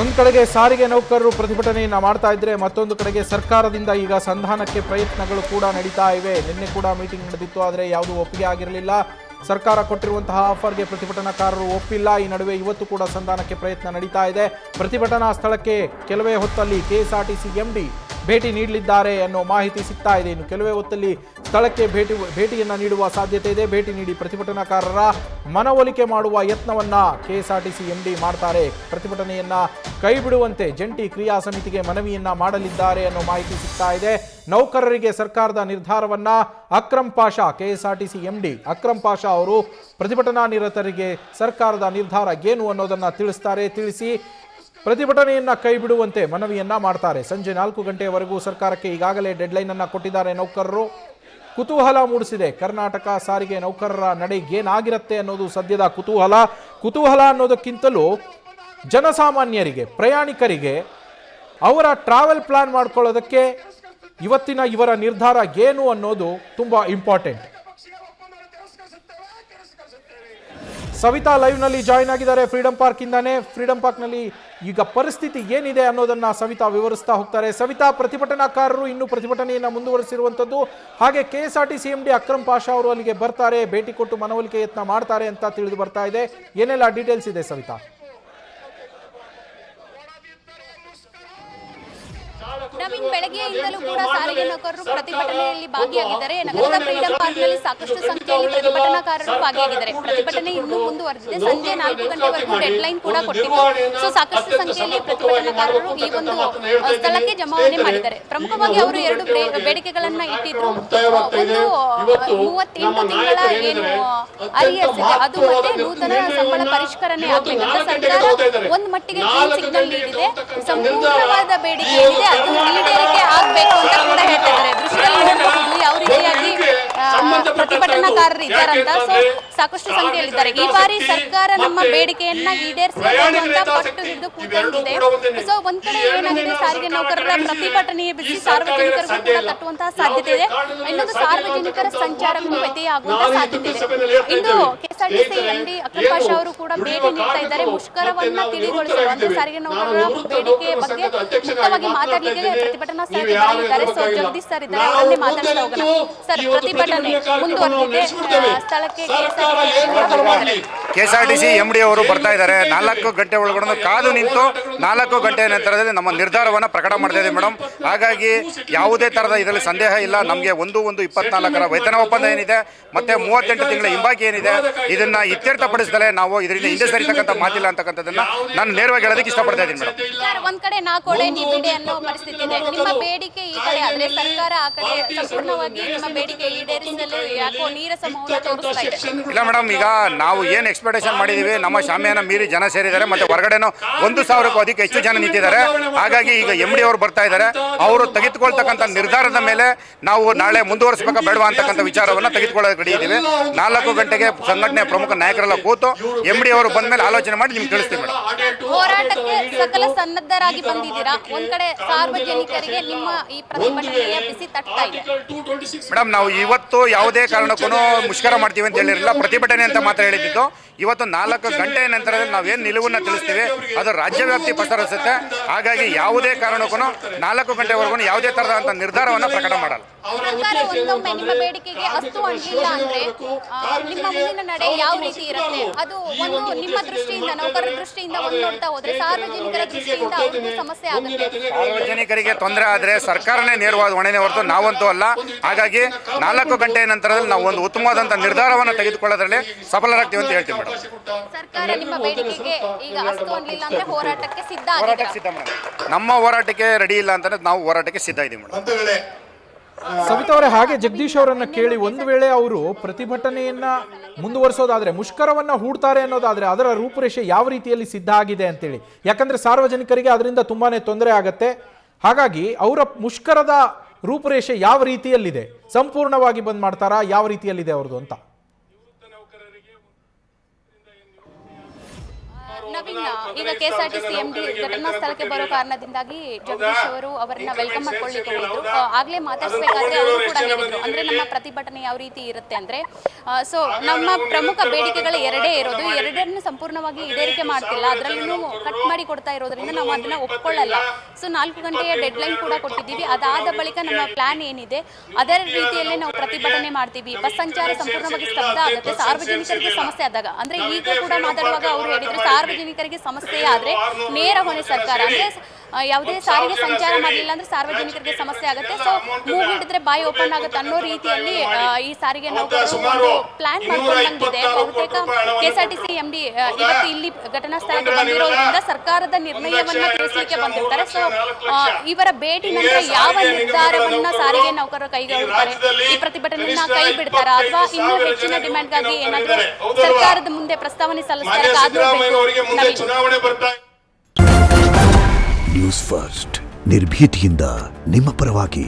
ಒಂದು ಕಡೆಗೆ ಸಾರಿಗೆ ನೌಕರರು ಪ್ರತಿಭಟನೆಯನ್ನು ಮಾಡ್ತಾ ಇದ್ರೆ ಮತ್ತೊಂದು ಕಡೆಗೆ ಸರ್ಕಾರದಿಂದ ಈಗ ಸಂಧಾನಕ್ಕೆ ಪ್ರಯತ್ನಗಳು ಕೂಡ ನಡೀತಾ ಇವೆ. ನಿನ್ನೆ ಕೂಡ ಮೀಟಿಂಗ್ ನಡೆದಿತ್ತು, ಆದರೆ ಯಾವುದೂ ಒಪ್ಪಿಗೆ ಆಗಿರಲಿಲ್ಲ. ಸರ್ಕಾರ ಕೊಟ್ಟಿರುವಂತಹ ಆಫರ್ಗೆ ಪ್ರತಿಭಟನಾಕಾರರು ಒಪ್ಪಿಲ್ಲ. ಈ ನಡುವೆ ಇವತ್ತು ಕೂಡ ಸಂಧಾನಕ್ಕೆ ಪ್ರಯತ್ನ ನಡೀತಾ ಇದೆ. ಪ್ರತಿಭಟನಾ ಸ್ಥಳಕ್ಕೆ ಕೆಲವೇ ಹೊತ್ತಲ್ಲಿ ಕೆಎಸ್ಆರ್ಟಿಸಿ ಎಂಡಿ ಭೇಟಿ ನೀಡಲಿದ್ದಾರೆ ಅನ್ನೋ ಮಾಹಿತಿ ಸಿಗ್ತಾ ಇದೆ. ಇನ್ನು ಕೆಲವೇ ಹೊತ್ತಲ್ಲಿ ಸ್ಥಳಕ್ಕೆ ಭೇಟಿಯನ್ನು ನೀಡುವ ಸಾಧ್ಯತೆ ಇದೆ. ಭೇಟಿ ನೀಡಿ ಪ್ರತಿಭಟನಾಕಾರರ ಮನವೊಲಿಕೆ ಮಾಡುವ ಯತ್ನವನ್ನ ಕೆಎಸ್ಆರ್ಟಿಸಿ ಎಂಡಿ ಮಾಡ್ತಾರೆ. ಪ್ರತಿಭಟನೆಯನ್ನ ಕೈಬಿಡುವಂತೆ ಜಂಟಿ ಕ್ರಿಯಾ ಸಮಿತಿಗೆ ಮನವಿಯನ್ನ ಮಾಡಲಿದ್ದಾರೆ ಅನ್ನೋ ಮಾಹಿತಿ ಸಿಗ್ತಾ ಇದೆ. ನೌಕರರಿಗೆ ಸರ್ಕಾರದ ನಿರ್ಧಾರವನ್ನ ಅಕ್ರಮ್ ಪಾಷಾ, ಕೆಎಸ್ಆರ್ಟಿಸಿ ಎಂಡಿ ಅಕ್ರಮ್ ಪಾಷಾ ಅವರು ಪ್ರತಿಭಟನಾ ನಿರತರಿಗೆ ಸರ್ಕಾರದ ನಿರ್ಧಾರ ಏನು ಅನ್ನೋದನ್ನ ತಿಳಿಸಿ ಪ್ರತಿಭಟನೆಯನ್ನ ಕೈಬಿಡುವಂತೆ ಮನವಿಯನ್ನ ಮಾಡ್ತಾರೆ. ಸಂಜೆ 4 ಗಂಟೆಯವರೆಗೂ ಸರ್ಕಾರಕ್ಕೆ ಈಗಾಗಲೇ ಡೆಡ್ಲೈನ್ ಅನ್ನ ಕೊಟ್ಟಿದ್ದಾರೆ ನೌಕರರು. ಕುತೂಹಲ ಮೂಡಿಸಿದೆ ಕರ್ನಾಟಕ ಸಾರಿಗೆ ನೌಕರರ ನಡೆ ಏನಾಗಿರುತ್ತೆ ಅನ್ನೋದು ಸದ್ಯದ ಕುತೂಹಲ ಅನ್ನೋದಕ್ಕಿಂತಲೂ ಜನಸಾಮಾನ್ಯರಿಗೆ, ಪ್ರಯಾಣಿಕರಿಗೆ ಅವರ ಟ್ರಾವೆಲ್ ಪ್ಲಾನ್ ಮಾಡ್ಕೊಳ್ಳೋದಕ್ಕೆ ಇವತ್ತಿನ ಇವರ ನಿರ್ಧಾರ ಏನು ಅನ್ನೋದು ತುಂಬಾ ಇಂಪಾರ್ಟೆಂಟ್. ಸವಿತಾ ಲೈವ್ ನಲ್ಲಿ ಜಾಯಿನ್ ಆಗಿದ್ದಾರೆ ಫ್ರೀಡಂ ಪಾರ್ಕ್ ಇಂದಾನೆ. ಫ್ರೀಡಂ ಪಾರ್ಕ್ ನಲ್ಲಿ ಈಗ ಪರಿಸ್ಥಿತಿ ಏನಿದೆ ಅನ್ನೋದನ್ನ ಸವಿತಾ ವಿವರಿಸ್ತಾ ಹೋಗ್ತಾರೆ. ಸವಿತಾ, ಪ್ರತಿಭಟನಾಕಾರರು ಇನ್ನೂ ಪ್ರತಿಭಟನೆಯನ್ನ ಮುಂದುವರಿಸಿರುವಂತದ್ದು, ಹಾಗೆ ಕೆಎಸ್ಆರ್ಟಿಸಿ ಎಂಡಿ ಅಕ್ರಮ್ ಪಾಷಾ ಅವರು ಅಲ್ಲಿಗೆ ಬರ್ತಾರೆ, ಭೇಟಿ ಕೊಟ್ಟು ಮನವೊಲಿಕೆ ಯತ್ನ ಮಾಡ್ತಾರೆ ಅಂತ ತಿಳಿದು ಬರ್ತಾ ಇದೆ. ಏನೆಲ್ಲ ಡೀಟೇಲ್ಸ್ ಇದೆ ಸವಿತಾ? ನವೀನ್, ಬೆಳಗ್ಗೆಯಿಂದಲೂ ಕೂಡ ಸಾರಿಗೆ ನೌಕರರು ಪ್ರತಿಭಟನೆಯಲ್ಲಿ ಭಾಗಿಯಾಗಿದ್ದಾರೆ. ನಗರದ ಫ್ರೀಡಂ ಪಾರ್ಕ್ನಲ್ಲಿ ಸಾಕಷ್ಟು ಸಂಖ್ಯೆಯಲ್ಲಿ ಪ್ರತಿಭಟನಾಕಾರರು ಭಾಗಿಯಾಗಿದ್ದಾರೆ. ಪ್ರತಿಭಟನೆ ಇನ್ನೂ ಮುಂದುವರೆದಿದೆ. ಸಂಜೆ 4 ಗಂಟೆವರೆಗೂ ಡೆಡ್ಲೈನ್ ಕೂಡ ಕೊಟ್ಟಿದ್ದು, ಸೊ ಸಾಕಷ್ಟು ಸಂಖ್ಯೆಯಲ್ಲಿ ಪ್ರತಿಭಟನಾಕಾರರು ಈ ಒಂದು ಸ್ಥಳಕ್ಕೆ ಜಮಾವಣೆ ಮಾಡಿದ್ದಾರೆ. ಪ್ರಮುಖವಾಗಿ ಅವರು 2 ಬೇಡಿಕೆಗಳನ್ನ ಇಟ್ಟಿದ್ರು. ಒಂದು 38 ತಿಂಗಳ ಏನು ಅರಿಯರ್ಸ್ ಇದೆ ಅದು, ಮತ್ತೆ ನೂತನ ಸಂಬಳ ಪರಿಷ್ಕರಣೆ ಆಗ್ಬೇಕಂತ ಸರ್ಕಾರ ಒಂದು ಮಟ್ಟಿಗೆ ಗ್ರೀನ್ ಸಿಗ್ನಲ್ ನೀಡಿದೆ. ಸಂಪೂರ್ಣವಾದ ಬೇಡಿಕೆ ಏನಿದೆ ಅದು ಈಡೇರಿಕೆ ಆಗ್ಬೇಕು ಅಂತ ಕೂಡ ಹೇಳ್ತಾ ಇದ್ದಾರೆ. ದೃಶ್ಯದಲ್ಲಿ ನೋಡಬಹುದು ಯಾವ ರೀತಿಯಾಗಿ ಪ್ರತಿಭಟನಾಕಾರರು ಇದ್ದಾರಂತ. ಸೊ ಸಾಕಷ್ಟು ಸಂಖ್ಯೆಯಲ್ಲಿದ್ದಾರೆ. ಈ ಬಾರಿ ಸರ್ಕಾರ ನಮ್ಮ ಬೇಡಿಕೆಯನ್ನ ಈಡೇರಿಸಬೇಕು ಅಂತ ಪಟ್ಟು ಹಿಡಿದು ಕೂತಂಗಿದೆ. ಸೊ ಒಂದ್ ಕಡೆ ಏನಾಗಿದೆ, ಸಾರಿಗೆ ನೌಕರರ ಪ್ರತಿಭಟನೆಯ ಬಿಸಿ ಸಾರ್ವಜನಿಕರಿಗೂ ಕೂಡ ತಟ್ಟುವಂತಹ ಸಾಧ್ಯತೆ ಇದೆ. ಇನ್ನೊಂದು, ಸಾರ್ವಜನಿಕರ ಸಂಚಾರಕ್ಕೂ ವ್ಯತ್ಯಯವಾಗುವಂತಹ ಸಾಧ್ಯತೆ ಇದೆ. ಇಂದು ಕೆಎಸ್ಆರ್ಟಿಸಿ ಎಂಡಿ ಅಕ್ರಮ್ ಪಾಷಾ ಅವರು ಕೂಡ ಭೇಟಿ ನೀಡ್ತಾ ಇದ್ದಾರೆ. ಮುಷ್ಕರವನ್ನ ತಿಳಿಗೊಳಿಸಲು ಅಂದ್ರೆ ಸಾರಿಗೆ ನೌಕರರ ಬೇಡಿಕೆಯ ಬಗ್ಗೆ ಮುಕ್ತವಾಗಿ ಮಾತಾಡಲಿಕ್ಕೆ ಪ್ರತಿಭಟನಾ ಸ್ಥಳಕ್ಕೆ ಬರಲಿದ್ದಾರೆ. ಸೊ ಜಗದೀಶ್ ಸರ್ ಇದ್ದಾರೆ, ಅವರನ್ನೇ ಮಾತಾಡ್ತಾ ಹೋಗೋಣ. ಸರ್, ಪ್ರತಿಭಟನೆ ಮುಂದುವರೆದಿದೆ. ಸ್ಥಳಕ್ಕೆ ಕೆಎಸ್ಆರ್ಟಿಸಿ ಎಂಡಿ ಅವರು ಬರ್ತಾ ಇದ್ದಾರೆ. 4 ಗಂಟೆ ಒಳಗಡೆ ಕಾದು ನಿಂತು 4 ಗಂಟೆ ನಂತರದಲ್ಲಿ ನಮ್ಮ ನಿರ್ಧಾರವನ್ನು ಪ್ರಕಟ ಮಾಡ್ತಾ ಇದ್ದೀವಿ ಮೇಡಮ್. ಹಾಗಾಗಿ ಯಾವುದೇ ಥರದ ಇದರಲ್ಲಿ ಸಂದೇಹ ಇಲ್ಲ. ನಮಗೆ 1/1/24 ವೇತನ ಒಪ್ಪಂದ ಏನಿದೆ ಮತ್ತೆ 38 ತಿಂಗಳ ಹಿಂಬಾಕಿ ಏನಿದೆ ಇದನ್ನ ಇತ್ಯರ್ಥಪಡಿಸದಲ್ಲೇ ನಾವು ಇದರಿಂದ ಹಿಂದೆ ಸರಿತಕ್ಕಂಥ ಮಾತಿಲ್ಲ ಅಂತಕ್ಕಂಥದ್ದನ್ನ ನಾನು ನೇರವಾಗಿ ಹೇಳೋದಕ್ಕೆ ಇಷ್ಟಪಡ್ತಾ ಇದ್ದೀನಿ ಮೇಡಮ್. ಸರ್, ಒಂದ್ ಕಡೆ ನಾ ಕೊಡೆ ನೀ ಬಿಡಿ ಅನ್ನೋ ಪರಿಸ್ಥಿತಿ ಇದೆ. ನಿಮ್ಮ ಬೇಡಿಕೆ ಈ ಕಡೆ ಆದ್ರೆ ಸರ್ಕಾರ ಆ ಕಡೆ ಸಂಪೂರ್ಣವಾಗಿ ನಿಮ್ಮ ಬೇಡಿಕೆ ಈಡೇರಿಸಲು ಯಾಕೋ ನೀರಸ ಮೌನ ತೋರಿಸ್ತಾ ಇದೆ. ಇಲ್ಲ ಮೇಡಮ್, ಈಗ ನಾವು ಏನು ಎಕ್ಸ್ಪೆಕ್ಟೇಷನ್ ಮಾಡಿದೀವಿ, ನಮ್ಮ ಶಾಮಿಯಾನ ಮೀರಿ ಜನ ಸೇರಿದ್ದಾರೆ. ಮತ್ತೆ ಹೊರಗಡೆನೂ 1,000ಕ್ಕೂ ಅಧಿಕ ಹೆಚ್ಚು ಜನ ನಿಂತಿದ್ದಾರೆ. ಹಾಗಾಗಿ ಈಗ ಎಂಡಿ ಅವರು ಬರ್ತಾ ಇದ್ದಾರೆ. ಅವರು ತೆಗೆದುಕೊಳ್ತಕ್ಕಂಥ ನಿರ್ಧಾರದ ಮೇಲೆ ನಾವು ನಾಳೆ ಮುಂದುವರಿಸಬೇಕಾ ಬೇಡವಾ ಅಂತಕ್ಕಂಥ ವಿಚಾರವನ್ನು ತೆಗೆದುಕೊಳ್ಳೋಕೆ ರೆಡಿ ಇದ್ದೀವಿ. 4 ಗಂಟೆಗೆ ಸಂಘಟನೆಯ ಪ್ರಮುಖ ನಾಯಕರೆಲ್ಲ ಕೂತು ಎಂಡಿ ಅವರು ಬಂದ ಮೇಲೆ ಆಲೋಚನೆ ಮಾಡಿ ನಿಮ್ಗೆ ತಿಳಿಸ್ತೀವಿ ಮೇಡಮ್. ಹೋರಾಟಕ್ಕೆ ಸಕಲ ಸನ್ನದ್ಧರಾಗಿ ಬಂದಿದ್ದೀರಾ. ಒಂದ್ ಕಡೆ ಸಾರ್ವಜನಿಕರಿಗೆ ನಿಮ್ಮ ಈ ಪ್ರತಿಭಟನೆಯ ಬಿಸಿ ತಟ್ತಾ ಇದೆ ಮೇಡಮ್. ನಾವು ಇವತ್ತು ಯಾವುದೇ ಕಾರಣಕ್ಕೂ ಮುಷ್ಕರ ಮಾಡ್ತೀವಿ ಅಂತ ಹೇಳಿರಲಿಲ್ಲ, ಪ್ರತಿಭಟನೆ ಅಂತ ಮಾತ್ರ ಹೇಳಿದ್ದು. ಇವತ್ತು 4 ಗಂಟೆ ನಂತರದಲ್ಲಿ ನಾವೇನು ನಿಲುವನ್ನು ತಿಳಿಸ್ತೀವಿ ಅದು ರಾಜ್ಯವ್ಯಾಪ್ತಿ ಪಸರಿಸುತ್ತೆ. ಹಾಗಾಗಿ ಯಾವುದೇ ಕಾರಣಕ್ಕೂ 4 ಗಂಟೆವರೆಗೂ ಯಾವುದೇ ತರದಂತ ನಿರ್ಧಾರವನ್ನು ಪ್ರಕಟ ಮಾಡಲ್ಲ. ಸರ್ಕಾರ ಒಂದೊಮ್ಮೆ ನಿಮ್ಮ ಬೇಡಿಕೆಗೆ ಅಷ್ಟು ಅಡ್ಡಿಲ್ಲ ಅಂದ್ರೆ ನಿಮ್ಮ ಮುಂದಿನ ನಡೆ ಯಾವ ರೀತಿ ಇರುತ್ತೆ? ಅದು ಒಂದು ನಿಮ್ಮ ದೃಷ್ಟಿಯಿಂದ, ನೌಕರರ ದೃಷ್ಟಿಯಿಂದ ಒಂದು ನೋಡ್ತಾ ಹೋದ್ರೆ ಸಾರ್ವಜನಿಕರ ದೃಷ್ಟಿಯಿಂದ ಅವ್ರಿಗೂ ಸಮಸ್ಯೆ ಆಗುತ್ತೆ. ಸಾರ್ವಜನಿಕರಿಗೆ ತೊಂದರೆ ಆದ್ರೆ ಸರ್ಕಾರನೇ ನೇರವಾದ ಹೊಣೆನೇ ಹೊರತು ನಾವಂತೂ ಅಲ್ಲ. ಹಾಗಾಗಿ 4 ಗಂಟೆ ನಂತರದಲ್ಲಿ ನಾವು ಒಂದು ಉತ್ತಮವಾದಂತಹ ನಿರ್ಧಾರವನ್ನು ತೆಗೆದುಕೊಳ್ಳೋದ್ರಲ್ಲಿ ಸಫಲರಾಗ್ತೀವಿ ಅಂತ ಹೇಳ್ತೀವಿ ಮೇಡಮ್. ಸರ್ಕಾರ ನಿಮ್ಮ ಬೇಡಿಕೆಗೆ ಈಗ ಅಷ್ಟು ಅನ್ಲಿಲ್ಲ ಅಂದ್ರೆ ಹೋರಾಟಕ್ಕೆ ಸಿದ್ಧ ಆಗಿದೆ. ನಮ್ಮ ಹೋರಾಟಕ್ಕೆ ರೆಡಿ ಇಲ್ಲ ಅಂತಂದ್ರೆ ನಾವು ಹೋರಾಟಕ್ಕೆ ಸಿದ್ಧ ಇದ್ದೀವಿ ಮೇಡಮ್. ಸವಿತಾ ಅವರೇ, ಹಾಗೆ ಜಗದೀಶ್ ಅವರನ್ನ ಕೇಳಿ, ಒಂದು ವೇಳೆ ಅವರು ಪ್ರತಿಭಟನೆಯನ್ನ ಮುಂದುವರಿಸೋದಾದ್ರೆ, ಮುಷ್ಕರವನ್ನ ಹೂಡ್ತಾರೆ ಅನ್ನೋದಾದ್ರೆ ಅದರ ರೂಪುರೇಷೆ ಯಾವ ರೀತಿಯಲ್ಲಿ ಸಿದ್ಧ ಆಗಿದೆ ಅಂತೇಳಿ? ಯಾಕಂದ್ರೆ ಸಾರ್ವಜನಿಕರಿಗೆ ಅದರಿಂದ ತುಂಬಾನೇ ತೊಂದರೆ ಆಗತ್ತೆ. ಹಾಗಾಗಿ ಅವರ ಮುಷ್ಕರದ ರೂಪುರೇಷೆ ಯಾವ ರೀತಿಯಲ್ಲಿದೆ? ಸಂಪೂರ್ಣವಾಗಿ ಬಂದ್ ಮಾಡ್ತಾರಾ? ಯಾವ ರೀತಿಯಲ್ಲಿದೆ ಅವ್ರದ್ದು ಅಂತ? ನವೀನ್, ಈಗ ಕೆಎಸ್ಆರ್ಟಿಸಿ ಎಂಡಿ ಘಟನಾ ಸ್ಥಳಕ್ಕೆ ಬರೋ ಕಾರಣದಿಂದಾಗಿ ಜಗದೀಶ್ ಅವರು ಅವರನ್ನ ವೆಲ್ಕಮ್ ಮಾಡ್ಕೊಳ್ಳಿಕ್ಕೆ ಹೋಗಿದ್ರು. ಆಗ್ಲೇ ಮಾತಾಡಿಸ್ಬೇಕಾದ್ರೆ ಅವರು ಕೂಡ ಹೇಳಿದ್ರು, ಅಂದ್ರೆ ನಮ್ಮ ಪ್ರತಿಭಟನೆ ಯಾವ ರೀತಿ ಇರುತ್ತೆ ಅಂದ್ರೆ, ಸೊ ನಮ್ಮ ಪ್ರಮುಖ ಬೇಡಿಕೆಗಳು ಎರಡೇ ಇರೋದು, ಎರಡನ್ನು ಸಂಪೂರ್ಣವಾಗಿ ಈಡೇರಿಕೆ ಮಾಡ್ತಿಲ್ಲ, ಅದರಲ್ಲೂ ಕಟ್ ಮಾಡಿ ಕೊಡ್ತಾ ಇರೋದ್ರಿಂದ ನಾವು ಅದನ್ನ ಒಪ್ಕೊಳ್ಳಲ್ಲ. ಸೊ 4 ಗಂಟೆಯ ಡೆಡ್ ಲೈನ್ ಕೂಡ ಕೊಟ್ಟಿದ್ದೀವಿ. ಅದಾದ ಬಳಿಕ ನಮ್ಮ ಪ್ಲಾನ್ ಏನಿದೆ ಅದರ ರೀತಿಯಲ್ಲೇ ನಾವು ಪ್ರತಿಭಟನೆ ಮಾಡ್ತೀವಿ. ಬಸ್ ಸಂಚಾರ ಸಂಪೂರ್ಣವಾಗಿ ಸ್ತಬ್ಧ ಆಗುತ್ತೆ ಸಾರ್ವಜನಿಕರಿಗೆ ಸಮಸ್ಯೆ ಆದಾಗ. ಅಂದ್ರೆ ಈಗ ಕೂಡ ಮಾತಾಡುವಾಗ ಅವರು ಹೇಳಿದ್ರು, ಸಾರ್ವಜನಿಕರಿಗೆ ಸಮಸ್ಯೆ ಆದ್ರೆ ನೇರ ಹೊಣೆ ಸರ್ಕಾರ. ಅಂದ್ರೆ ಯಾವುದೇ ಸಾರಿಗೆ ಸಂಚಾರ ಮಾಡಲಿಲ್ಲ ಅಂದ್ರೆ ಸಾರ್ವಜನಿಕರಿಗೆ ಸಮಸ್ಯೆ ಆಗುತ್ತೆ. ಸೊ ಮೂಗಿಡಿದ್ರೆ ಬಾಯಿ ಓಪನ್ ಆಗುತ್ತೆ ಅನ್ನೋ ರೀತಿಯಲ್ಲಿ ಈ ಸಾರಿಗೆ ನೌಕರರು ಒಂದು ಪ್ಲಾನ್ ಮಾಡ್ಕೊಂಡಂಗಿದೆ. ಬಹುತೇಕ ಕೆಎಸ್ಆರ್ಟಿಸಿ ಎಂಡಿ ಇವತ್ತು ಇಲ್ಲಿ ಘಟನಾ ಸ್ಥಳಕ್ಕೆ ಬಂದಿರೋದ್ರಿಂದ ಸರ್ಕಾರದ ನಿರ್ಣಯವನ್ನ ತಿಳಿಸಲಿಕ್ಕೆ ಬಂದಿರ್ತಾರೆ. ಸೊ ಇವರ ಭೇಟಿ ನಂತರ ಯಾವ ನಿರ್ಧಾರವನ್ನ ಸಾರಿಗೆ ನೌಕರರು ಕೈಗೊಳ್ಳುತ್ತಾರೆ, ಈ ಪ್ರತಿಭಟನೆಯನ್ನ ಕೈ ಬಿಡ್ತಾರ ಅಥವಾ ಇನ್ನೂ ಹೆಚ್ಚಿನ ಡಿಮ್ಯಾಂಡ್ಗಾಗಿ ಏನಾದರೂ ಸರ್ಕಾರದ ಮುಂದೆ ಪ್ರಸ್ತಾವನೆ ಸಲ್ಲಿಸ್ತಾರೆ, ಕಾದು ನೋಡ್ಬೇಕು. ನ್ಯೂಸ್ ಫಸ್ಟ್ ನಿರ್ಭೀತಿಯಿಂದ ನಿಮ್ಮ ಪರವಾಗಿ.